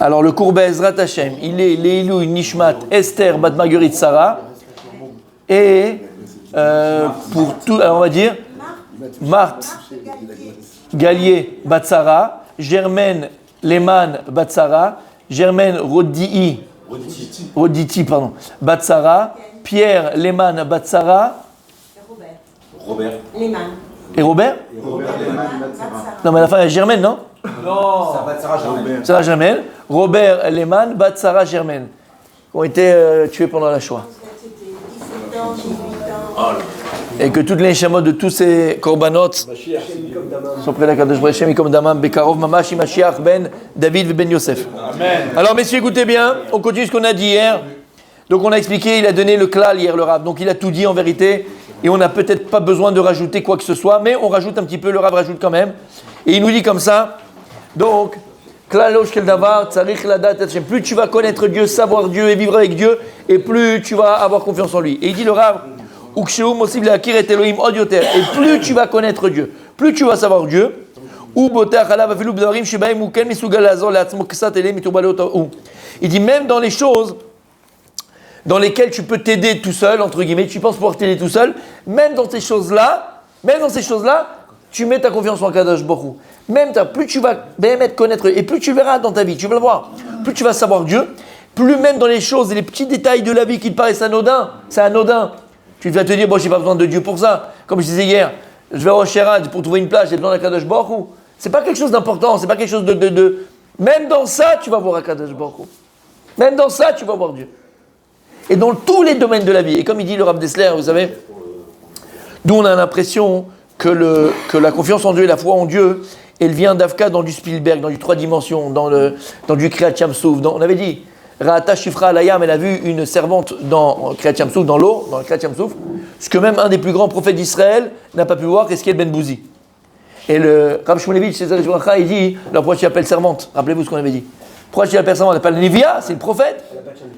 Alors le cours Be'ezrat Hashem, il est Leilou Nishmat Esther Bat Marguerite Sarah. Et pour tout, alors on va dire Marthe Gallier Bat Sarah, Germaine Lehman Bat Sarah, Germaine Roditi Bat Sarah, Pierre Lehman Bat Sarah, Robert Lehman. Et Robert Non, mais à la fin, il y a Germaine, non? Non, ça va de Sarah Germaine. Sarah Germaine. Robert Lehman, Bat Sarah Germaine, qui ont été tués pendant la Shoah. C'était 17 ans, 18 ans. Et que toutes les neshamot de tous ces korbanot sont près de la Kadosh Baruch Hu, comme Damam, Bekarov, Mamash, Mashiach, Ben, David et Ben Yosef. Amen. Alors, messieurs, écoutez bien, on continue ce qu'on a dit hier. Donc, on a expliqué, il a donné le klal hier, le Rav. Donc, il a tout dit en vérité. Et on n'a peut-être pas besoin de rajouter quoi que ce soit, mais on rajoute un petit peu, le Rav rajoute quand même. Et il nous dit comme ça, donc, plus tu vas connaître Dieu, savoir Dieu et vivre avec Dieu, et plus tu vas avoir confiance en lui. Et il dit le Rav, et plus tu vas connaître Dieu, plus tu vas savoir Dieu, il dit même dans les choses dans lesquelles tu peux t'aider tout seul, entre guillemets, tu penses pouvoir t'aider tout seul, même dans ces choses-là, tu mets ta confiance en Kadosh Baruch Hu. Même plus tu vas connaître, et plus tu verras dans ta vie, tu vas le voir, plus tu vas savoir Dieu, plus même dans les choses et les petits détails de la vie qui te paraissent anodins, c'est anodin. Tu vas te dire, bon, j'ai pas besoin de Dieu pour ça. Comme je disais hier, je vais au Sherad pour trouver une plage, j'ai besoin d'un Kadosh Baruch Hu. C'est pas quelque chose d'important, c'est pas quelque chose de... Même dans ça, tu vas voir un Kadosh Baruch Hu. Même dans ça, tu vas voir Dieu. Et dans tous les domaines de la vie. Et comme il dit le Rav Dessler, vous savez, d'où on a l'impression que la confiance en Dieu et la foi en Dieu, elle vient d'Afka dans du Spielberg, dans du 3 dimensions, dans du Kriyat Yam-Souf. On avait dit, Ra'ata Shifra Alayam, elle a vu une servante dans Kriyat Yam-Souf, dans l'eau, dans le Kriyat Yam-Souf, ce que même un des plus grands prophètes d'Israël n'a pas pu voir, Eskiel Ben Bouzi. Et le Rav Shmulevitch, il dit, pourquoi tu l'appelles servante? Rappelez-vous ce qu'on avait dit. Pourquoi tu l'appelles servante? On l'appelle Névia, c'est le prophète.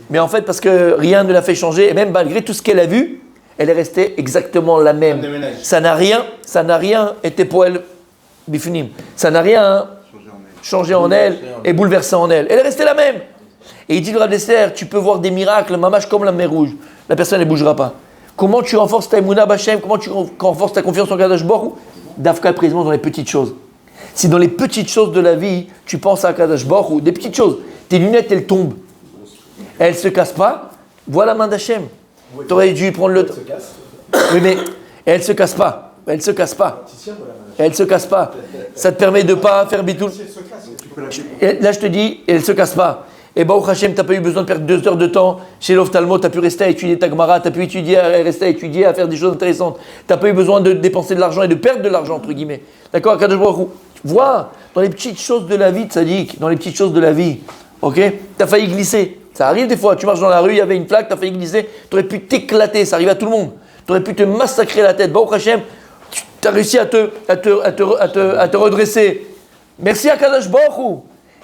Mais en fait, parce que rien ne l'a fait changer, et même malgré tout ce qu'elle a vu, elle est restée exactement la même. Ça n'a rien été pour elle, bifunim. Ça n'a rien changé en elle et bouleversé en elle. Elle est restée la même. Et il dit le Rav Dessler, tu peux voir des miracles, mamash comme la mer rouge. La personne ne bougera pas. Comment tu renforces ta Emouna Bachem? Comment tu renforces ta confiance en Kadosh Baruch Hu? D'Afka précisément dans les petites choses. Si dans les petites choses de la vie, tu penses à Kadosh Baruch Hu, des petites choses, tes lunettes elles tombent, elles se cassent pas, voilà la main d'Hachem. Tu aurais dû prendre le temps. Oui, mais elle se casse pas. Elle se casse pas. Elle se casse pas. Ça te permet de pas faire bitoul. Là, je te dis, elle se casse pas. Et Baruch Hashem, tu n'as pas eu besoin de perdre 2 heures de temps chez l'ophtalmo, tu as pu rester à étudier ta Gemara, tu as pu rester à étudier, à faire des choses intéressantes. Tu n'as pas eu besoin de dépenser de l'argent et de perdre de l'argent, entre guillemets. D'accord, Kadosh Baruch Hu. Vois, dans les petites choses de la vie, tzaddik, dans les petites choses de la vie, ok, tu as failli glisser. Ça arrive des fois, tu marches dans la rue, il y avait une flaque, tu as failli glisser, tu aurais pu t'éclater, ça arrive à tout le monde. Tu aurais pu te massacrer la tête. Baruch Hashem, tu as réussi à te redresser. Merci à Kadosh Baruch Hu.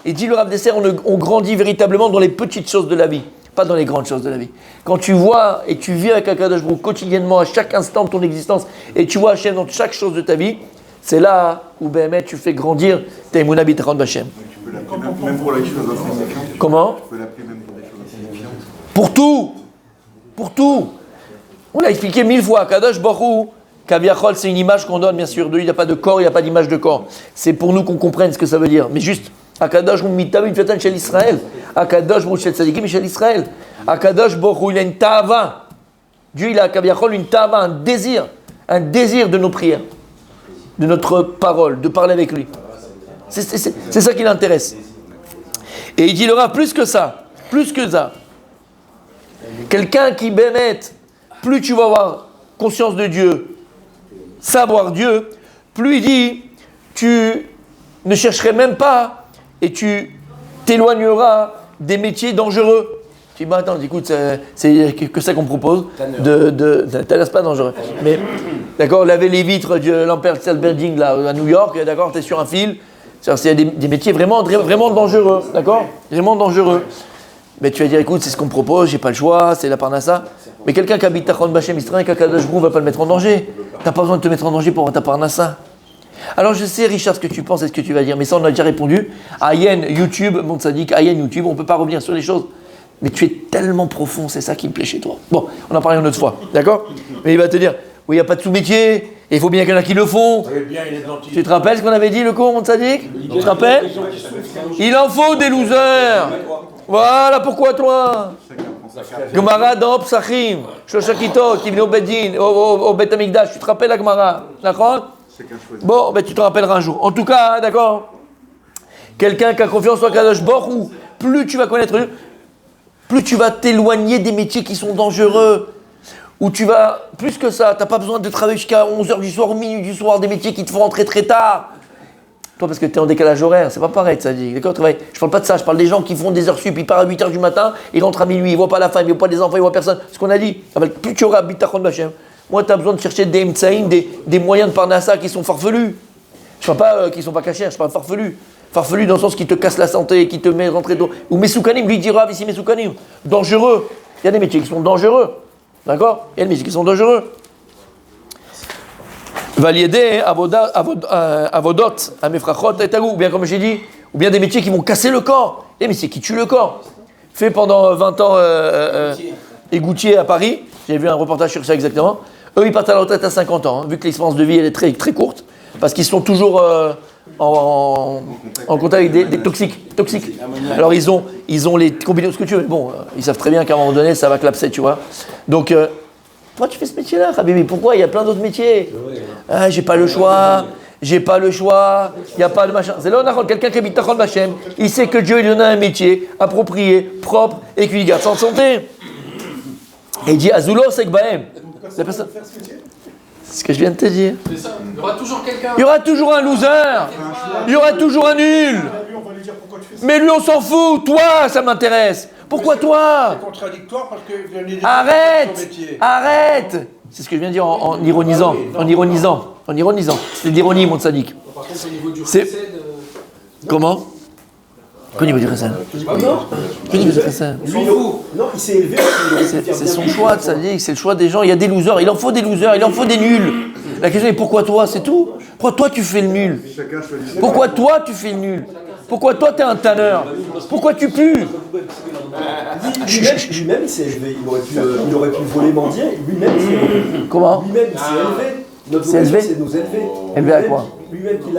Et dit le Rav Dessler, on grandit véritablement dans les petites choses de la vie, pas dans les grandes choses de la vie. Quand tu vois et tu vis avec Kadosh Baruch Hu quotidiennement, à chaque instant de ton existence, et tu vois Hashem dans chaque chose de ta vie, c'est là où tu fais grandir tes Emouna Bitachon B'Hashem. Tu peux l'appeler même pour les choses insignifiantes. Comment? Tu peux l'appeler même pour des choses insignifiantes. Pour tout. Pour tout. On l'a expliqué 1000 fois. Kadosh Baruch Hu, Kaviachol, c'est une image qu'on donne, bien sûr. Il n'y a pas de corps, il n'y a pas d'image de corps. C'est pour nous qu'on comprenne ce que ça veut dire. Mais juste, Akadosh Baruch Hu mitavim fetan shel Israël. Akadosh Baruch Hu shel tzadikim shel Israël. Akadosh Baruch Hu, il a une tava. Dieu, il a Kaviachol une tava, un désir de nos prières, de notre parole, de parler avec lui. C'est ça qui l'intéresse. Et il dit le Rav, plus que ça. Quelqu'un qui bémet, plus tu vas avoir conscience de Dieu, savoir Dieu, plus il dit, tu ne chercherais même pas et tu t'éloigneras des métiers dangereux. Tu dis, bah attends, écoute, c'est que ça qu'on propose. T'as pas dangereux. Mais, d'accord, laver les vitres de l'Empire State Building là, à New York, d'accord, t'es sur un fil. C'est des métiers vraiment dangereux, d'accord? Vraiment dangereux. Mais tu vas dire, écoute, c'est ce qu'on me propose, j'ai pas le choix, c'est la parnassa. Mais quelqu'un qui habite Tachon Bachem Israël, Kadosh Baruch Hu va pas le mettre en danger. T'as pas besoin de te mettre en danger pour ta parnassa. Alors je sais, Richard, ce que tu penses et ce que tu vas dire, mais ça on a déjà répondu. Ayen YouTube, mon tzaddik, Ayen YouTube, on ne peut pas revenir sur les choses. Mais tu es tellement profond, c'est ça qui me plaît chez toi. Bon, on en parlera une autre fois, d'accord? Mais il va te dire, oui, il n'y a pas de sous-métier, et il faut bien qu'il y en a qui le font. Tu te rappelles ce qu'on avait dit, le cours, mon tzaddik? Tu te rappelles? Il en faut des losers. Voilà pourquoi toi. Gemara dans Psachim, Shoshakito, qui venait au Bedin, au Bet Amikdash. Tu te rappelles la Gemara? D'accord? Bon, ben tu te rappelleras un jour. En tout cas, d'accord? Quelqu'un qui a confiance en Kadosh Baruch Hu, plus tu vas connaître lui, plus tu vas t'éloigner des métiers qui sont dangereux. Ou tu vas, plus que ça, tu n'as pas besoin de travailler jusqu'à 11h du soir ou minuit du soir, des métiers qui te font rentrer très tard. Toi, parce que tu es en décalage horaire, c'est pas pareil, ça dit. D'accord, je parle pas de ça, je parle des gens qui font des heures sup, ils partent à 8h du matin, ils rentrent à minuit, ils voient pas la femme, ils voient pas les enfants, ils voient personne. Ce qu'on a dit, plus tu auras bitachon bachem, moi tu as besoin de chercher des mtsaïm, des moyens de parnassa qui sont farfelus. Je parle pas qui sont pas cachés, je parle farfelus. Farfelus dans le sens qui te casse la santé, qui te met rentrer dans... Ou mesoukanim, lui dira ici mesoukanim, dangereux. Il y a des métiers qui sont dangereux. D'accord? Il y a des métiers qui sont dangereux. Valiédé, avodot, amefrachot, et ou bien comme j'ai dit, ou bien des métiers qui vont casser le corps, des métiers qui tuent le corps. Fait pendant 20 ans égoutier à Paris, j'ai vu un reportage sur ça exactement. Eux, ils partent à la retraite à 50 ans, vu que l'expérience de vie elle est très, très courte, parce qu'ils sont toujours en contact avec des toxiques. Alors ils ont les combinaisons, ce que tu veux. Bon, ils savent très bien qu'à un moment donné, ça va clapser, tu vois. Donc, toi, tu fais ce métier-là, Habibi. Pourquoi? Il y a plein d'autres métiers. Ah, j'ai pas le choix. Il n'y a pas de machin. C'est là où on a quelqu'un qui habite Tachon Bachem. Il sait que Dieu lui donne un métier approprié, propre et qu'il garde sa santé. Et il dit Azulo Sekbaem. La personne. C'est ce que je viens de te dire. C'est ça. Il y aura toujours quelqu'un. Il y aura toujours un loser. Il y aura toujours un nul. Mais lui, on s'en fout. Toi, ça m'intéresse. Pourquoi toi? C'est contradictoire parce que Arrête. C'est ce que je viens de dire en ironisant. C'est de l'ironie, mon tzaddik. Par contre, au niveau du recède. Comment? Qu'au niveau du recède? Qu'au niveau du recède? Non, il s'est élevé. C'est son choix, tzaddik. C'est le choix des gens. Il y a des losers. Il en faut des losers. Il en faut des nuls. La question est pourquoi toi? C'est tout. Pourquoi toi tu fais le nul? Pourquoi toi tu fais le nul? Pourquoi toi t'es un tanneur? Pourquoi tu pues? Lui-même, il s'est élevé. Il aurait pu voler, mendier. Lui-même, il s'est élevé. Comment? Lui-même, il s'est élevé. Notre C'est élevé? vocation, c'est de nous élever. Élevé à quoi? Lui-même qui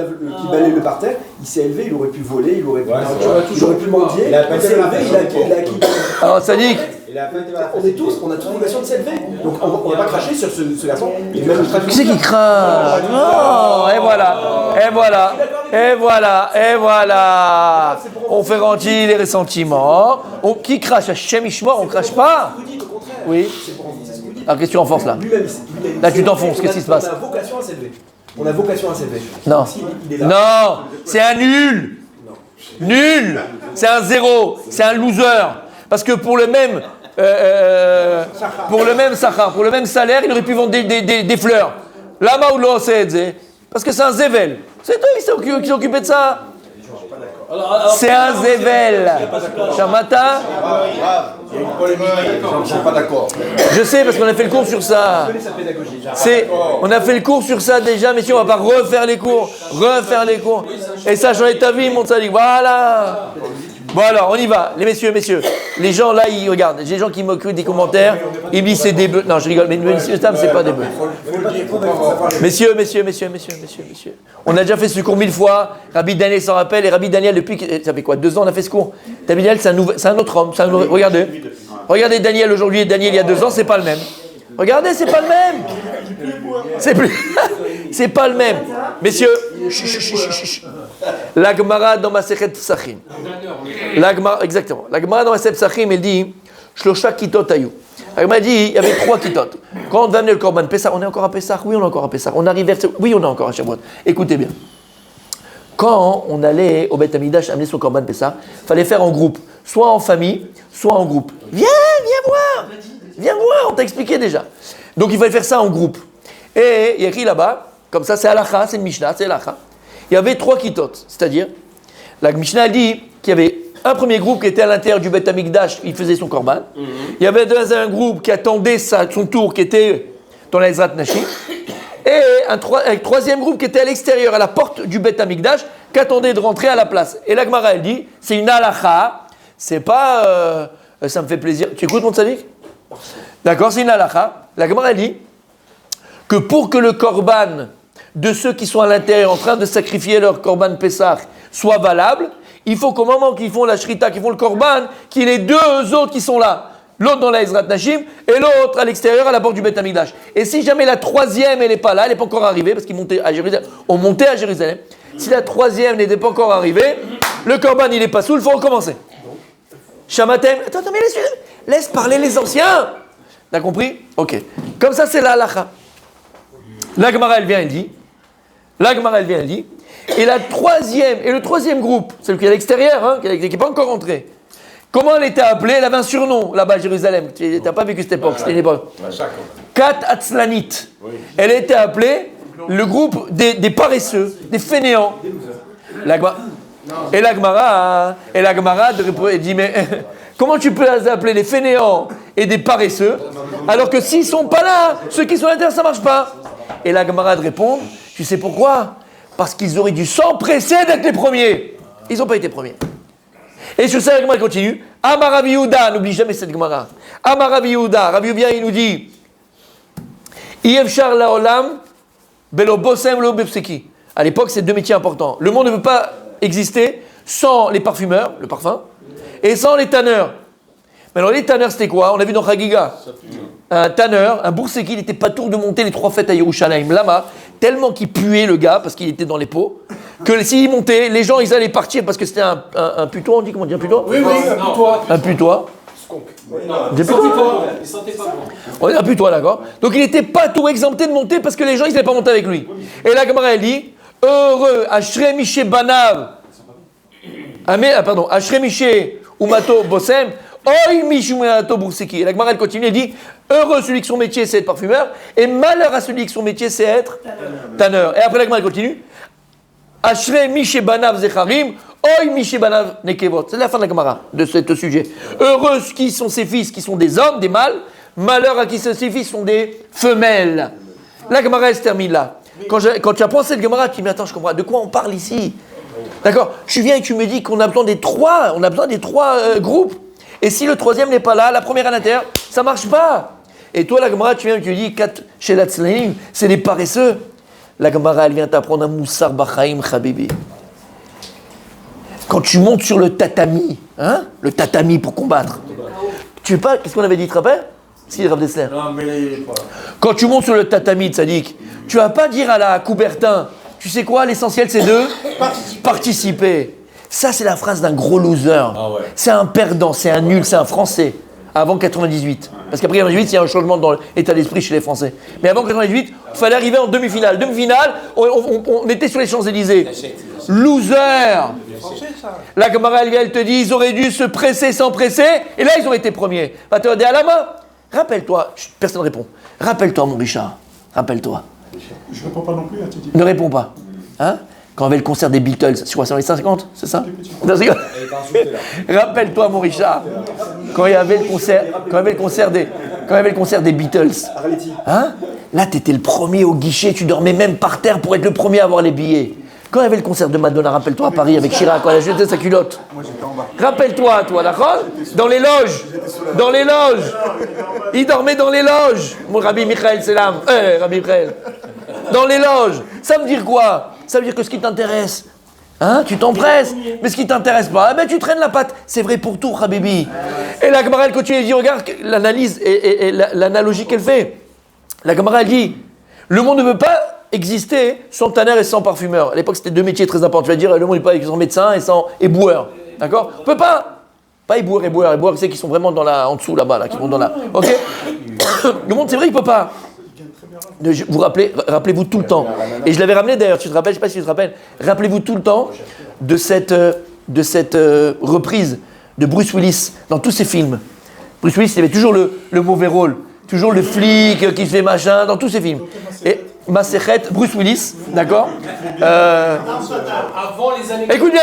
balaye le parterre, il s'est élevé, il aurait pu voler, il aurait pu mendier. Il a pas Il s'est élevé, il a acquis. Alors Sadik, On est tous, on a tous l'obligation de s'élever. Donc on va pas cracher sur ce garçon. Et même qui c'est qui crache? Non, et voilà. On fait rentrer les ressentiments. Qui crache? Hachem Ishmor, on crache pas. Oui. Alors qu'est-ce que tu renforces là? Là tu t'enfonces, qu'est-ce qui se passe? On a vocation à s'élever. Non. Non, c'est un nul. Nul. C'est un zéro. C'est un loser. Parce que pour le même sachar, pour le même salaire, il aurait pu vendre des fleurs. Lama ou lo c'est parce que c'est un zével. C'est toi qui s'est occupé de ça. C'est un zével. Chamata. Il y a une polémique, je ne suis pas d'accord. Je sais parce qu'on a fait le cours sur ça. On a fait le cours sur ça déjà, messieurs, on va pas refaire les cours. Et ça, j'en ai ta vie, mon tzaddik. Voilà. Bon alors, on y va. Les messieurs. Les gens là, ils regardent. J'ai des gens qui m'écrivent des commentaires. Ils me disent c'est des bœufs. Non, je rigole. Mais monsieur Stam, c'est pas des bœufs. Messieurs. On a déjà fait ce cours 1000 fois. Rabbi Daniel s'en rappelle. Et Rabbi Daniel, depuis, ça fait quoi, 2 ans on a fait ce cours. Rabbi Daniel, c'est un autre homme. Regardez Daniel aujourd'hui et Daniel il y a 2 ans, c'est pas le même. Regardez, c'est pas le même. C'est pas le même. Messieurs, la Gemara dans Masechet Psachim. Exactement. La Gemara dans Masechet Psachim, elle dit Shlosha kitot ayu. La Gemara dit il y avait 3 kitot. Quand on va amener le Korban Pessah, on est encore à Pessah? Oui, on est encore à Pessah. On arrive vers... Oui, on est encore à Shavuot. Écoutez bien. Quand on allait au Beth Amikdash amener son Korban Pessah, il fallait faire en groupe. Soit en famille, soit en groupe. Viens voir, on t'a expliqué déjà. Donc il fallait faire ça en groupe. Et il y a écrit là-bas, comme ça c'est halakha, c'est une Mishnah, c'est halakha. Il y avait 3 kitot, c'est-à-dire, la Mishnah dit qu'il y avait un premier groupe qui était à l'intérieur du Beth Amikdash, il faisait son korban. Il y avait un groupe qui attendait son tour, qui était dans la Ezrat Nashi. et un troisième groupe qui était à l'extérieur, à la porte du Beth Amikdash, qui attendait de rentrer à la place. Et la Gemara, elle dit, c'est une halakha, c'est pas, ça me fait plaisir. Tu écoutes mon tzaddik? D'accord, c'est une halakha. La Gemara, elle dit que pour que le korban de ceux qui sont à l'intérieur en train de sacrifier leur korban Pessah soit valable, il faut qu'au moment qu'ils font la shrita, qu'ils font le korban, qu'il y ait deux autres qui sont là. L'autre dans la Ezrat Nashim et l'autre à l'extérieur à la porte du Beth Amikdash. Et si jamais la troisième elle n'est pas là, elle n'est pas encore arrivée parce qu'ils montaient à Jérusalem, on montait à Jérusalem. Si la troisième n'était pas encore arrivée, le korban il n'est pas sous, il faut recommencer. Shamatem, attends mais laisse parler les anciens. T'as compris? Ok. Comme ça c'est la halakha. La Gemara elle vient elle dit. Et le troisième groupe, celui qui est à l'extérieur, hein, qui n'est pas encore rentré. Comment elle était appelée? Elle avait un surnom là-bas à Jérusalem. Tu n'as pas vécu cette époque, c'était une époque. Kat Atzlanit. Elle était appelée le groupe des paresseux, des fainéants. Et la Gemara dit mais comment tu peux les appeler les fainéants et des paresseux alors que s'ils ne sont pas là, ceux qui sont à l'intérieur, ça ne marche pas. Et la Gemara répond, tu sais pourquoi? Parce qu'ils auraient dû s'empresser d'être les premiers. Ils n'ont pas été premiers. Et sur ça, la Gemara continue. Amar Rav Yehuda, n'oublie jamais cette Gemara. Amar Rav Yehuda, Rav Yehuda, il nous dit Yevchar laolam belo bosem lo bepseki. À l'époque, c'est deux métiers importants. Le monde ne peut pas exister sans les parfumeurs, le parfum, et sans les tanneurs. Mais alors, les tanneurs, c'était quoi? On a vu dans Chagiga. Un tanneur, un bourseki, il n'était pas tour de monter les 3 fêtes à Yerushalayim. Lama, tellement qu'il puait le gars, parce qu'il était dans les pots, que s'il montait, les gens, ils allaient partir parce que c'était un putois, on dit comment dire un putois? Oui, un putois. Un putois. Il sentait pas bon. Un putois, d'accord. Donc il n'était pas tout exempté de monter parce que les gens, ils n'allaient pas monter avec lui. Et la Gemara, elle dit, heureux, Ashrei Miché Banav, Ashrei Miché Umato Bosem, Oy Mishumato Bourseki. Et la Gemara, elle continue, elle dit, heureux celui qui son métier c'est être parfumeur, et malheur à celui qui son métier c'est être tanneur. Et après la Gemara, elle continue, Ashrei Miché Banav Zecharim, Oy Miché Banav Nekevot. C'est la fin de la Gemara de ce sujet. Heureux qui sont ses fils qui sont des hommes, des mâles, malheur à qui ses fils sont des femelles. La Gemara, elle se termine là. Quand tu apprends cette Gemara, tu dis, mais attends, je comprends, de quoi on parle ici? D'accord? Tu viens et tu me dis qu'on a besoin des trois, groupes. Et si le troisième n'est pas là, la première à l'intérieur, ça ne marche pas. Et toi, la Gemara, tu viens et tu dis, chez l'Atzlaïm, c'est des paresseux. La Gemara, elle vient t'apprendre un Moussar Bachaim Habibi. Quand tu montes sur le tatami, le tatami pour combattre, tu veux pas, qu'est-ce qu'on avait dit, tu te rappelles? Si, Rav Dessler. Non, mais quand tu montes sur le tatami, Tzadik, tu vas pas dire à la Coubertin, tu sais quoi, l'essentiel c'est de participer. Ça, c'est la phrase d'un gros loser. Ah ouais. C'est un perdant, c'est un nul, c'est un Français. Avant 98. Parce qu'après 98, il y a un changement dans l'état d'esprit chez les Français. Mais avant 98, il fallait arriver en demi-finale. Demi-finale, on était sur les Champs-Élysées. Loser. La Gemara, elle te dit, ils auraient dû se presser sans presser, et là, ils auraient été premiers. Va te à la main. Rappelle-toi, personne ne répond. Rappelle-toi, mon Richard. Rappelle-toi. Je réponds pas non plus, tu dis. Ne réponds pas. Hein? Quand on avait le concert des Beatles, c'est quoi, c'est dans les 50, c'est ça? Rappelle-toi, mon Richard, quand il y avait le concert des Beatles, hein? Là, tu étais le premier au guichet, tu dormais même par terre pour être le premier à avoir les billets. Quand il y avait le concert de Madonna, rappelle-toi, à Paris, avec Chirac, quand elle a jeté sa culotte. Rappelle-toi, toi, d'accord? Dans les loges. Il dormait dans les loges. Mon Rabbi Michael Selam. Rabbi Michael. Dans les loges. Ça veut dire quoi? Ça veut dire que ce qui t'intéresse, tu t'empresses. Mais ce qui t'intéresse pas, tu traînes la patte. C'est vrai pour tout, Habibi. Et la Gemara, elle continue et dit, regarde l'analyse et l'analogie qu'elle fait. La Gemara, elle dit, le monde ne veut pas exister sans tanneur et sans parfumeur. À l'époque, c'était deux métiers très importants. Tu vas dire, le monde n'est pas sans médecin et sans éboueur. D'accord? On ne peut pas. Pas éboueur. Éboueur, c'est qui sont vraiment en dessous là-bas, là, qui vont dans la. Ok? Le monde, c'est vrai, il ne peut pas. Vous rappelez-vous tout le temps. Et je l'avais ramené d'ailleurs, tu te rappelles, je ne sais pas si tu te rappelles. Rappelez-vous tout le temps de cette reprise de Bruce Willis dans tous ses films. Bruce Willis, il avait toujours le mauvais rôle. Toujours le flic qui fait machin dans tous ses films. Et Masechet, Bruce Willis, d'accord Avant les années. Écoute bien.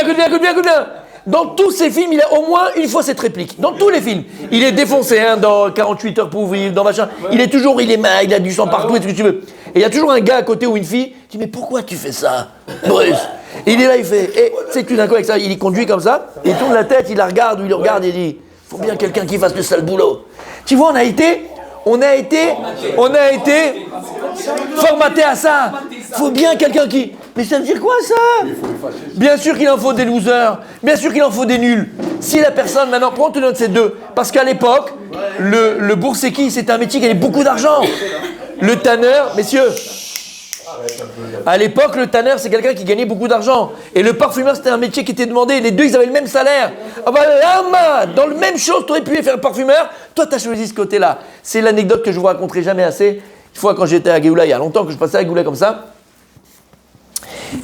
Dans tous ses films, il a au moins une fois cette réplique. Dans tous les films. Il est défoncé, dans 48 heures pour vivre, dans machin. Il est mal, il a du sang partout et tout ce que tu veux. Et il y a toujours un gars à côté ou une fille qui dit mais pourquoi tu fais ça, Bruce? Et il est là, il fait, et tu sais que tout d'un coup avec ça, il y conduit comme ça, il tourne la tête, il la regarde ou il le regarde et il dit, faut bien quelqu'un qui fasse le sale boulot. Tu vois, on a été formaté à ça. Faut bien quelqu'un qui... Mais ça veut dire quoi ça? Bien sûr qu'il en faut des losers, bien sûr qu'il en faut des nuls. Si la personne, maintenant, pourquoi on te donne ces deux? Parce qu'à l'époque, le bourséki, c'était un métier qui avait beaucoup d'argent. Le tanneur, messieurs, à l'époque, le tanneur, c'est quelqu'un qui gagnait beaucoup d'argent. Et le parfumeur, c'était un métier qui était demandé. Les deux, ils avaient le même salaire. Ah bah là, dans le même chose, tu aurais pu faire parfumeur. Toi, tu as choisi ce côté-là. C'est l'anecdote que je vous raconterai jamais assez. Une fois, quand j'étais à Géoula, il y a longtemps que je passais à Géoula comme ça.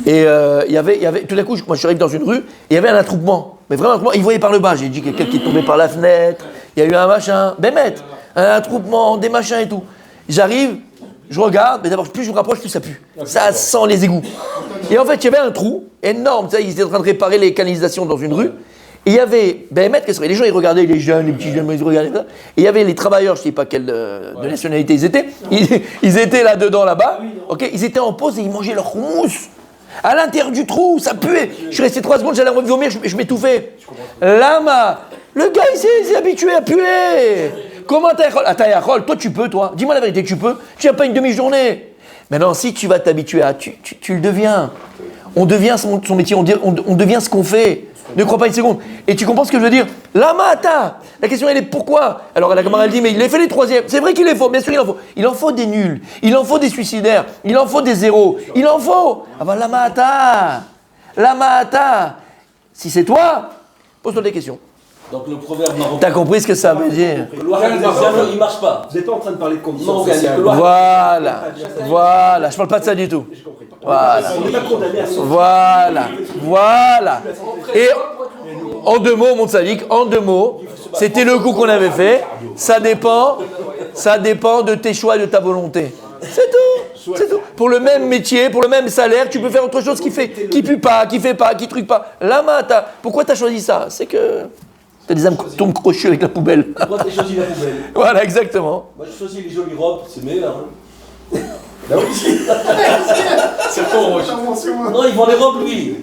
Et il y avait, tout d'un coup, moi je suis arrivé dans une rue, et il y avait un attroupement. Mais vraiment, un attroupement, ils voyaient par le bas. J'ai dit quelqu'un qui est tombé par la fenêtre. Il y a eu un machin. Bémet, un attroupement, des machins et tout. J'arrive. Je regarde, mais d'abord, plus je me rapproche, plus ça pue. Ça sent les égouts. Et en fait, il y avait un trou énorme. Tu sais, ils étaient en train de réparer les canalisations dans une rue. Et il y avait, les gens, ils regardaient, les jeunes, les petits jeunes, ils regardaient ça. Et il y avait les travailleurs, je ne sais pas quelle de nationalité ils étaient. Ils étaient là-dedans, là-bas. Ok, ils étaient en pause et ils mangeaient leur houmous. À l'intérieur du trou, ça puait. Je suis resté 3 secondes, j'allais envie de vomir, je m'étouffais. Lama, le gars, il s'est habitué à puer. Comment t'as Yachol? Toi, tu peux, toi. Dis-moi la vérité, tu peux. Tu n'as pas une demi-journée. Maintenant, si tu vas t'habituer à... Tu le deviens. On devient son métier, on devient ce qu'on fait. Ne crois pas une seconde. Et tu comprends ce que je veux dire? Lama, la question, elle est pourquoi? Alors, la camarade dit, mais il les fait les troisièmes. C'est vrai qu'il les faut, bien sûr, il en faut. Il en faut des nuls. Il en faut des suicidaires. Il en faut des zéros. Il en faut. Ah ben, Lama, si c'est toi, pose-toi des questions. Donc le proverbe marocain. T'as compris ce que ça veut dire? Le couloir il marche pas. Vous n'êtes pas en train de parler de conditions Non, sociales. Voilà, je parle pas de ça du tout. Voilà, On n'est pas condamné à ça. voilà. Et en 2 mots, mon tzaddik, en 2 mots, c'était le coup qu'on avait fait. Ça dépend de tes choix et de ta volonté. C'est tout. Pour le même métier, pour le même salaire, tu peux faire autre chose qui pue pas, qui fait pas, qui truc pas. Lama, pourquoi t'as choisi ça? C'est que t'as des âmes tombent crochues avec la poubelle. Pourquoi t'as choisi la poubelle? Voilà, exactement. Moi j'ai choisi les jolies robes, c'est meilleur. Hein. C'est pas rouge. Non, ils vend les robes lui.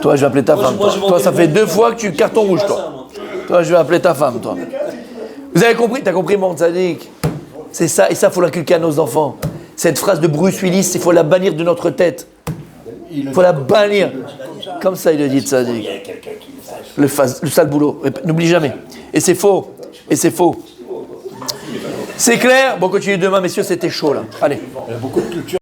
Toi, je vais appeler ta femme. moi, je Toi, ça fait 2 fois que tu carton rouge, Ça, toi. moi. Toi, je vais appeler ta femme, toi. Vous avez compris? T'as compris, mon tzaddik? C'est ça, et ça, il faut l'inculquer à nos enfants. Cette phrase de Bruce Willis, il faut la bannir de notre tête. Il faut la bannir. Comme ça, il le dit, tzaddik. Le sale boulot. N'oublie jamais. Et c'est faux. C'est clair? Bon, continuez demain, messieurs, c'était chaud, là. Allez. Il y a beaucoup de culture.